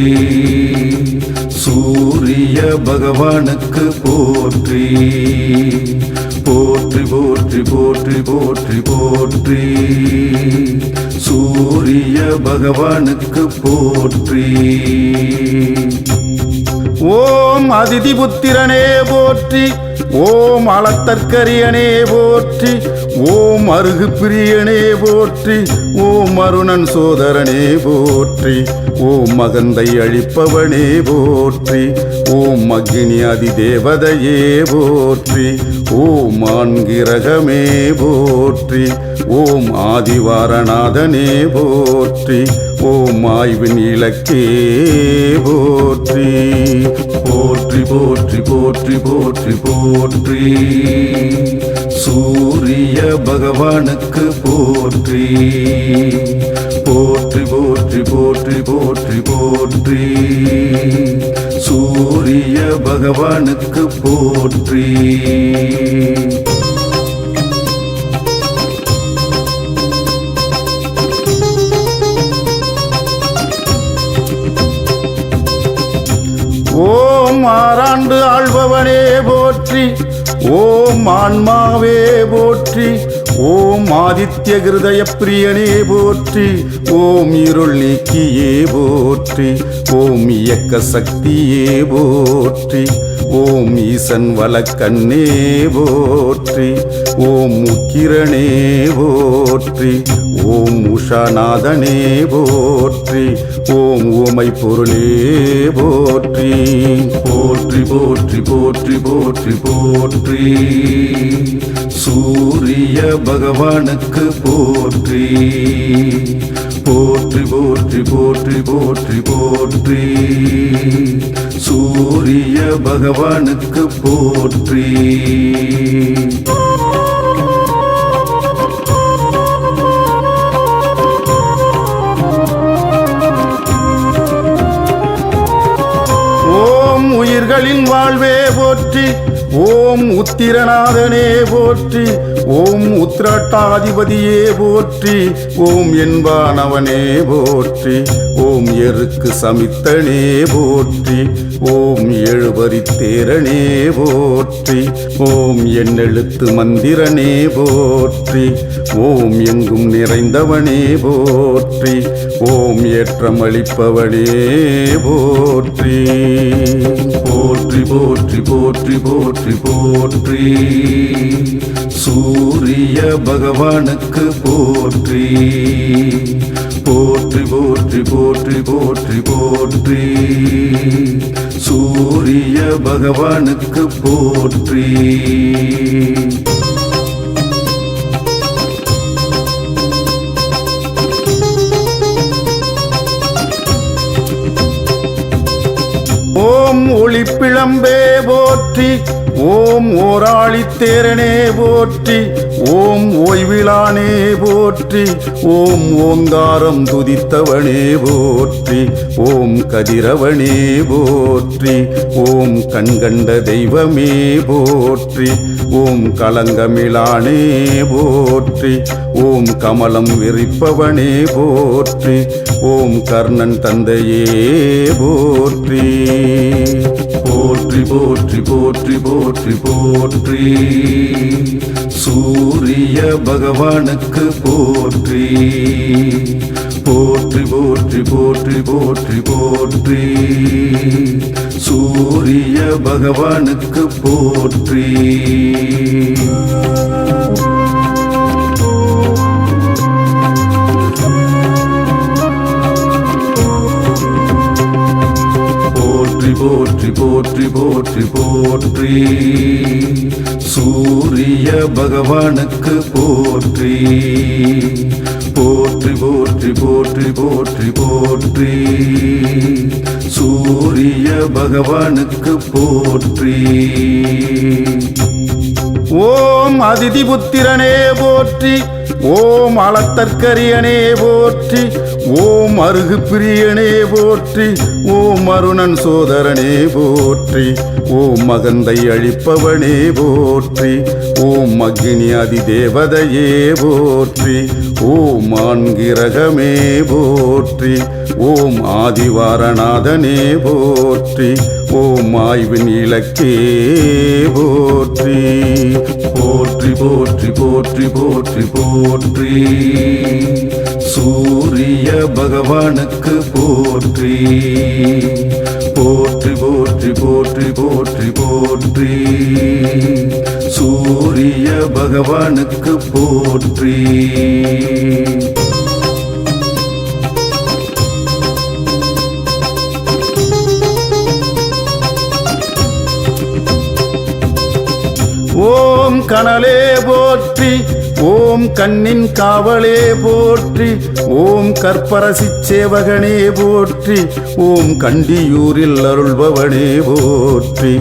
போற்றி சூரிய பகவானுக்கு போற்றி போற்றி போற்றி போற்றி போற்றி போற்றி சூரிய பகவானுக்கு போற்றி. ஓம் அதிதி புத்திரனே போற்றி, ஓம் அளத்தற்கரியனே போற்றி, ஓம் அருகு பிரியனே போற்றி, ஓம் அருணன் சோதரனே போற்றி, ஓம் மகந்தை அழிப்பவனே போற்றி, ஓம் அக்னி அதிதேவதையே போற்றி, ஓம் ஆண்கிரகமே போற்றி, ஓம் ஆதிவாரநாதனே போற்றி, ஓம் ஆய்வின் இலக்கே போற்றி. போற்றி போற்றி போற்றி போற்றி போற்றி சூரிய பகவானுக்கு போற்றி போற்றி போற்றி போற்றி போற்றி போற்றி சூரிய பகவானுக்கு போற்றி. ஓம் ஆறாண்டு ஆள்பவனே போற்றி, ஓம் ஆன்மாவே போற்றி, ஓம் ஆதித்ய கிருதய பிரியனே போற்றி, ஓம் இருள் நீக்கியே போற்றி, ஓம் இயக்க சக்தியே போற்றி, ஓம் ஈசன் வலக்கண்ணே போற்றி, ஓம் உக்கிரனே போற்றி, ஓம் உஷாநாதனே போற்றி, ஓம் ஊமை பொருளே போற்றி. போற்றி போற்றி போற்றி போற்றி போற்றி சூரிய பகவானுக்கு போற்றி போற்றி போற்றி போற்றி போற்றி போற்றி சூரிய பகவானுக்கு போற்றி. உயிர்களின் வாழ்வே போற்றி, ஓம் உத்திரநாதனே போற்றி, ஓம் உத்திரட்டாதிபதியே போற்றி, ஓம் என்பானவனே போற்றி, ஓம் எருக்கு சமித்தனே போற்றி, ஓம் எழுபரித்தேரனே போற்றி, ஓம் எண்ணெழுத்து மந்திரனே போற்றி, ஓம் எங்கும் நிறைந்தவனே போற்றி, ஓம் ஏற்றமளிப்பவனே போற்றி. போற்றி போற்றி போற்றி போற்றி போற்றி சூரிய பகவானுக்கு போற்றி போற்றி போற்றி போற்றி போற்றி போற்றி சூரிய பகவானுக்கு போற்றி. ஓம் ஒளிப்பிழம்பே போற்றி, ஓம் ஓராளித்தேரனே போற்றி, ஓம் ஓய்விலானே போற்றி, ஓம் ஓங்காரம் துதித்தவனே போற்றி, ஓம் கதிரவனே போற்றி, ஓம் கண்கண்ட தெய்வமே போற்றி, ஓம் கலங்கமிழானே போற்றி, ஓம் கமலம் விரிப்பவனே போற்றி, ஓம் கர்ணன் தந்தையே போற்றி. போற்றி போற்றி போற்றி போற்றி போற்றி சூரிய பகவானுக்கு போற்றி போற்றி போற்றி போற்றி போற்றி போற்றி சூரிய பகவானுக்கு போற்றி. போற்றி போற்றி போற்றி போற்றி சூரிய பகவானுக்கு போற்றி போற்றி போற்றி போற்றி போற்றி போற்றி சூரிய பகவானுக்கு போற்றி. ஓம் அதிதி புத்திரனே போற்றி, ஓம் அளத்தற்கரியனே போற்றி, ஓம் அருகு பிரியனே போற்றி, ஓம் அருணன் சோதரனே போற்றி, ஓம் மகந்தை அழிப்பவனே போற்றி, ஓம் அக்னி அதி தேவதையே போற்றி, ஓம் ஆண்கிரகமே போற்றி, ஓம் ஆதிவாரநாதனே போற்றி, ஓம் ஆய்வின் இலக்கே போற்றி. போற்றி போற்றி போற்றி போற்றி போற்றி சூரிய பகவானுக்கு போற்றி. போற்றி போற்றி போற்றி போற்றி போற்றி சூரிய பகவானுக்கு போற்றி. ஓம் கனலே போற்றி, ஓம் கண்ணின் காவலே போற்றி, ஓம் கற்பரசி சேவகனே போற்றி, ஓம் கண்டியூரில் அருள்பவனே போற்றி,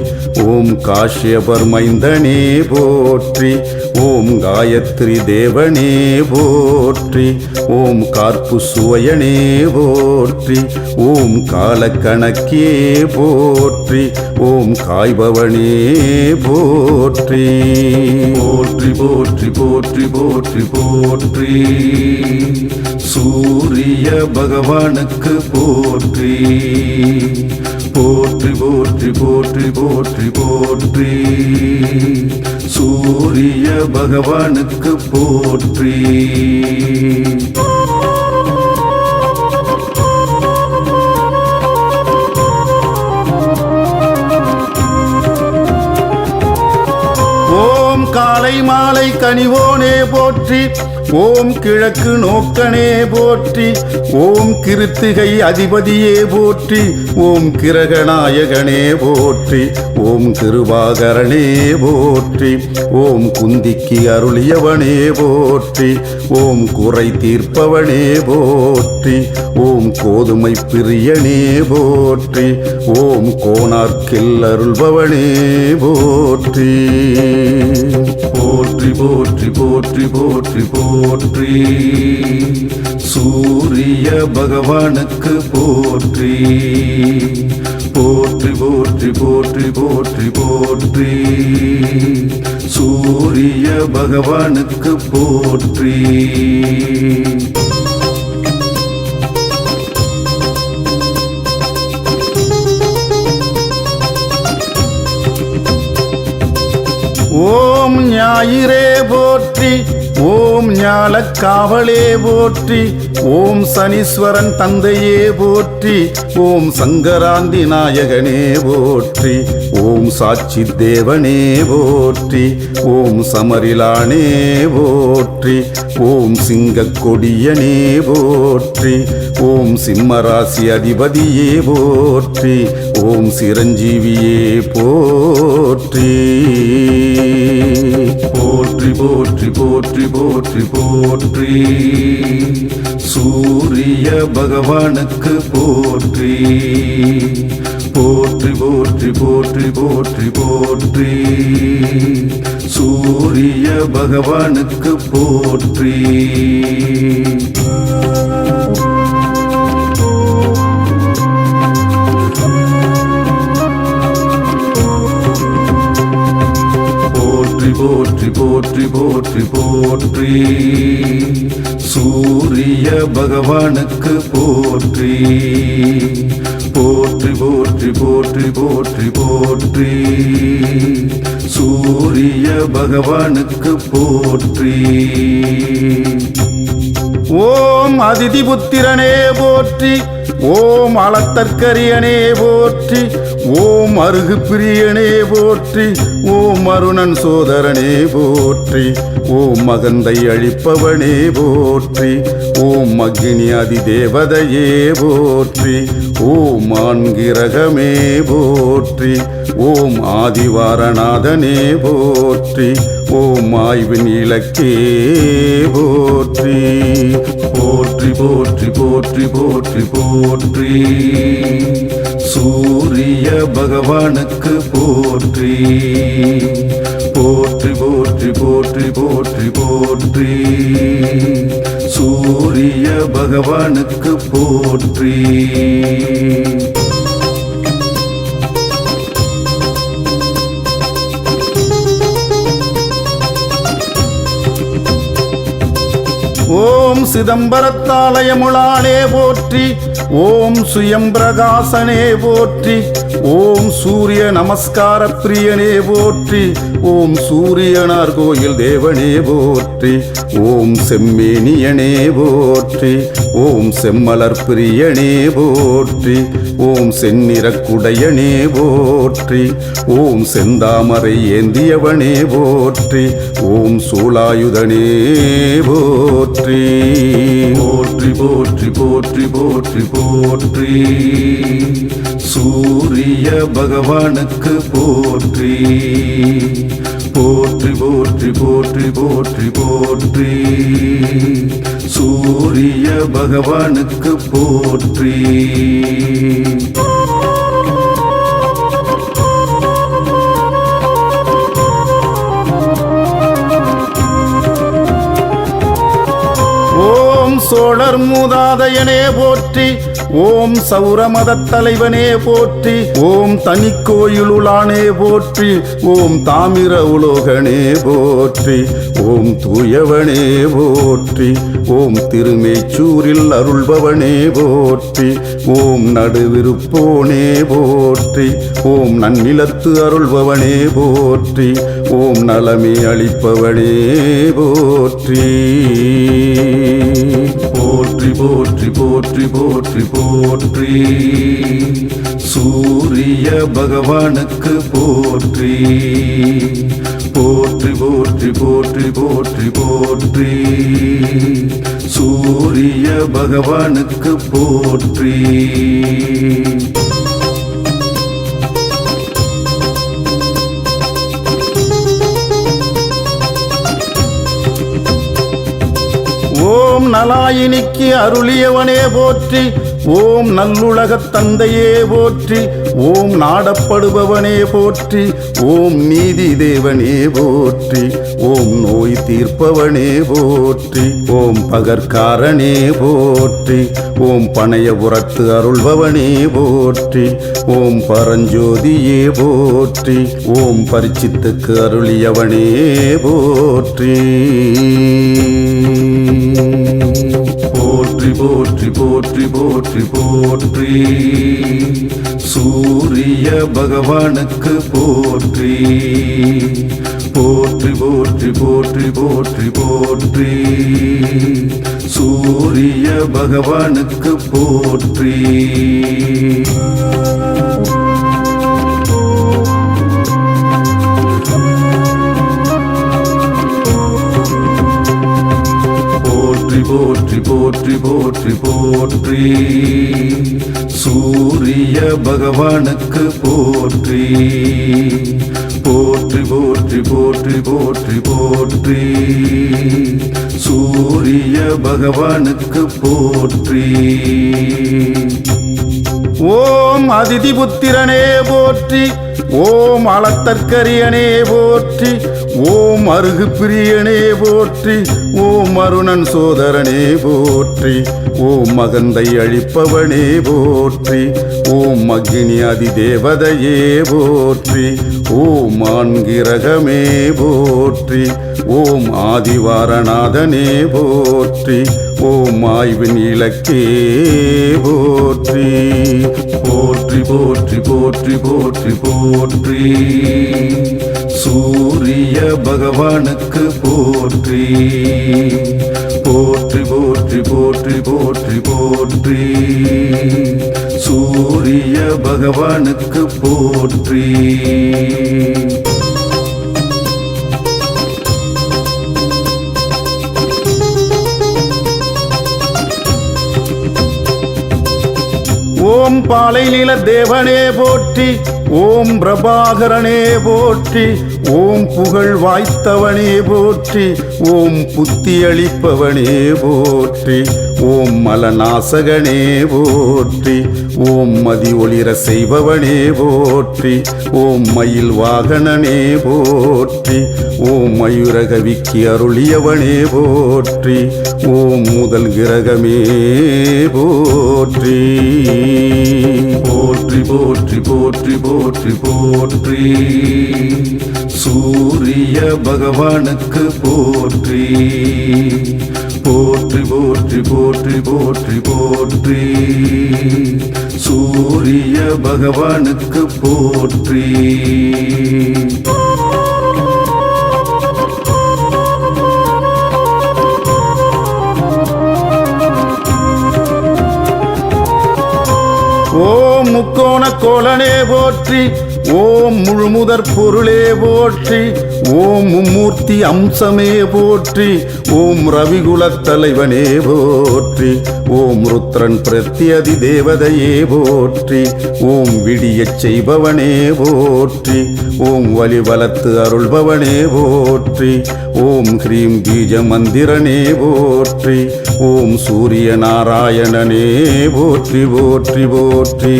ஓம் காஷ்யபர் மைந்தனே போற்றி, ஓம் காயத்ரி தேவனே போற்றி, ஓம் கார்ப்பு சுவயனே போற்றி, ஓம் காலக்கணக்கே போற்றி, ஓம் காய்பவனே போற்றி. போற்றி போற்றி போற்றி போற்றி போற்றி சூரிய பகவானுக்கு போற்றி. போற்றி போற்றி போற்றி போற்றி போற்றி சூரிய பகவானுக்கு போற்றி. ஓம் காலை மாலை கனிவோனே போற்றி, ஓம் கிழக்கு நோக்கனே போற்றி, ஓம் கிருத்திகை அதிபதியே போற்றி, ஓம் கிரகநாயகனே போற்றி, ஓம் கிருபாகரனே போற்றி, ஓம் குந்திக்கு அருளியவனே போற்றி, ஓம் குறை தீர்ப்பவனே போற்றி, ஓம் கோதுமை பிரியனே போற்றி, ஓம் கோணார்க்கில் அருள்பவனே போற்றி. போற்றி போற்றி போற்றி போற்றி போற்றி சூரிய பகவானுக்கு போற்றி. போற்றி போற்றி போற்றி போற்றி போற்றி சூரிய பகவானுக்கு போற்றி. ஓம் ஞாயிறே போற்றி, ஓம் ஞாலக்காவலே போற்றி, ஓம் சனீஸ்வரன் தந்தையே போற்றி, ஓம் சங்கராந்தி நாயகனே போற்றி, ஓம் சாட்சி தேவனே போற்றி, ஓம் சமரிலானே போற்றி, ஓம் சிங்க கொடியனே போற்றி, ஓம் சிம்மராசி அதிபதியே போற்றி, ஓம் சிரஞ்சீவியே போற்றி. போற்றி போற்றி போற்றி போற்றி போற்றி சூரிய பகவானுக்கு போற்றி. போற்றி போற்றி போற்றி போற்றி போற்றி சூரிய பகவானுக்கு போற்றி. போற்றி போற்றி போற்றி போற்றி சூரிய பகவானுக்கு போற்றி. போற்றி போற்றி போற்றி போற்றி போற்றி சூரிய பகவானுக்கு போற்றி. ஓம் அதிதி புத்திரனே போற்றி, ஓம் அளத்தற்கரியனே போற்றி, ஓம் அருகு பிரியனே போற்றி, ஓம் அருணன் சோதரனே போற்றி, ஓம் மகந்தை அழிப்பவனே போற்றி, ஓம் அக்னி அதி தேவதையே போற்றி, ஓம் ஆண்கிரகமே போற்றி, ஓம் ஆதிவாரநாதனே போற்றி, ஓம் ஆய்வின் இலக்கே போற்றி. போற்றி போற்றி போற்றி போற்றி போற்றி சூரிய பகவானுக்கு போற்றி. போற்றி போற்றி போற்றி போற்றி போற்றி சூரிய பகவானுக்கு போற்றி. ஓம் சிதம்பரத்தாலயமுளானே போற்றி. ஓம் சுயம்பிரகாசனே போற்றி. ஓம் சூரிய நமஸ்கார பிரியனே போற்றி. ஓம் சூரியனார் கோயில் தேவனே போற்றி. ஓம் செம்மேனியனே போற்றி. ஓம் செம்மலர் பிரியனே போற்றி. ஓம் செந்நிறக்குடையனே போற்றி. ஓம் செந்தாமரை ஏந்தியவனே போற்றி. ஓம் சூலாயுதனே போற்றி. போற்றி போற்றி போற்றி போற்றி போற்றி சூரிய பகவானுக்கு போற்றி. போற்றி போற்றி போற்றி போற்றி போற்றி சூரிய பகவானுக்கு போற்றி. சோழர் மூதாதையனே போற்றி. ஓம் சௌரமத தலைவனே போற்றி. ஓம் தனிக்கோயிலுளானே போற்றி. ஓம் தாமிர உலோகனே போற்றி. ஓம் தூயவனே போற்றி. ஓம் திருமேச்சூரில் அருள்பவனே போற்றி. ஓம் நடுவிருப்போனே போற்றி. ஓம் நன்னிலத்து அருள்பவனே போற்றி. ஓம் நலமே அளிப்பவனே போற்றி. போற்றி போற்றி போற்றி போற்றி போற்றி சூரிய பகவானுக்கு போற்றி. போற்றி போற்றி போற்றி போற்றி போற்றி சூரிய பகவானுக்கு போற்றி. ஓம் நலாயினிக்கு அருளியவனே போற்றி. ஓம் நல்லுலகத் தந்தையே போற்றி. ஓம் நாடப்படுபவனே போற்றி. ஓம் நீதி தேவனே போற்றி. ஓம் நோய் தீர்ப்பவனே போற்றி. ஓம் பகற்காரனே போற்றி. ஓம் பனையபுரத்து அருள்பவனே போற்றி. ஓம் பரஞ்சோதியே போற்றி. ஓம் பரிச்சித்துக்கு அருளியவனே போற்றி. போற்றி போற்றி போற்றி போற்றி போற்றி சூரிய பகவானுக்கு போற்றி. போற்றி போற்றி போற்றி போற்றி போற்றி சூரிய பகவானுக்கு போற்றி. போற்றி போற்றி போற்றி போற்றி சூரிய பகவானுக்கு போற்றி. போற்றி போற்றி போற்றி போற்றி போற்றி சூரிய பகவானுக்கு போற்றி. ஓம் அதிதிபுத்திரனே போற்றி. ஓம் அளத்தற்கரியனே போற்றி. ஓம் அருகு பிரியனே போற்றி. ஓம் அருணன் சோதரனே போற்றி. ஓம் மகந்தை அழிப்பவனே போற்றி. ஓம் அக்னி அதிதேவதையே போற்றி. ஓம் ஆண்கிரகமே போற்றி. ஓம் ஆதிவாரநாதனே போற்றி. ஓம் ஆய்வின் இலக்கே போற்றி. போற்றி போற்றி போற்றி போற்றி போற்றி சூரிய பகவானுக்கு போற்றி. போற்றி போற்றி போற்றி போற்றி போற்றி சூரிய பகவானுக்கு போற்றி. ஓம் பாலை நில தேவனே போற்றி. ஓம் பிரபாகரனே போற்றி. ஓம் புகழ் வாய்த்தவனே போற்றி, ஓம் புத்தி அளிப்பவனே போற்றி, ஓம் மலநாசகனே போற்றி, ஓம் மதி ஒளிர செய்பவனே போற்றி, ஓம் மயில் வாகனனே போற்றி, ஓம் மயூரகவிக்கு அருளியவனே போற்றி, ஓம் முதல் கிரகமே போற்றி. போற்றி போற்றி போற்றி போற்றி போற்றி சூரிய பகவானுக்கு போற்றி. போற்றி போற்றி போற்றி போற்றி போற்றி சூரிய பகவானுக்கு போற்றி. ஓம் முக்கோண கோலனே போற்றி, ஓம் முழுமுதற் பொருளே போற்றி, ஓம் மும்மூர்த்தி அம்சமே போற்றி, ஓம் ரவிகுலத் தலைவனே போற்றி, ஓம் ருத்ரன் பிரத்யதி தேவதையே போற்றி, ஓம் விடியச் செய்பவனே போற்றி, ஓம் வலிவலத்து அருள்பவனே போற்றி, ஓம் ஹ்ரீம் பீஜ மந்திரனே போற்றி, ஓம் சூரிய நாராயணனே போற்றி போற்றி போற்றி.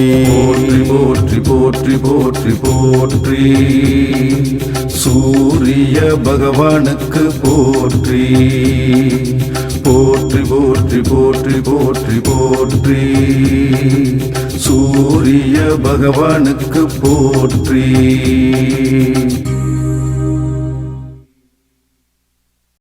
போற்றி போற்றி போற்றி போற்றி சூரிய பகவானுக்கு போற்றி. போற்றி போற்றி போற்றி போற்றி போற்றி சூரிய பகவானுக்கு போற்றி.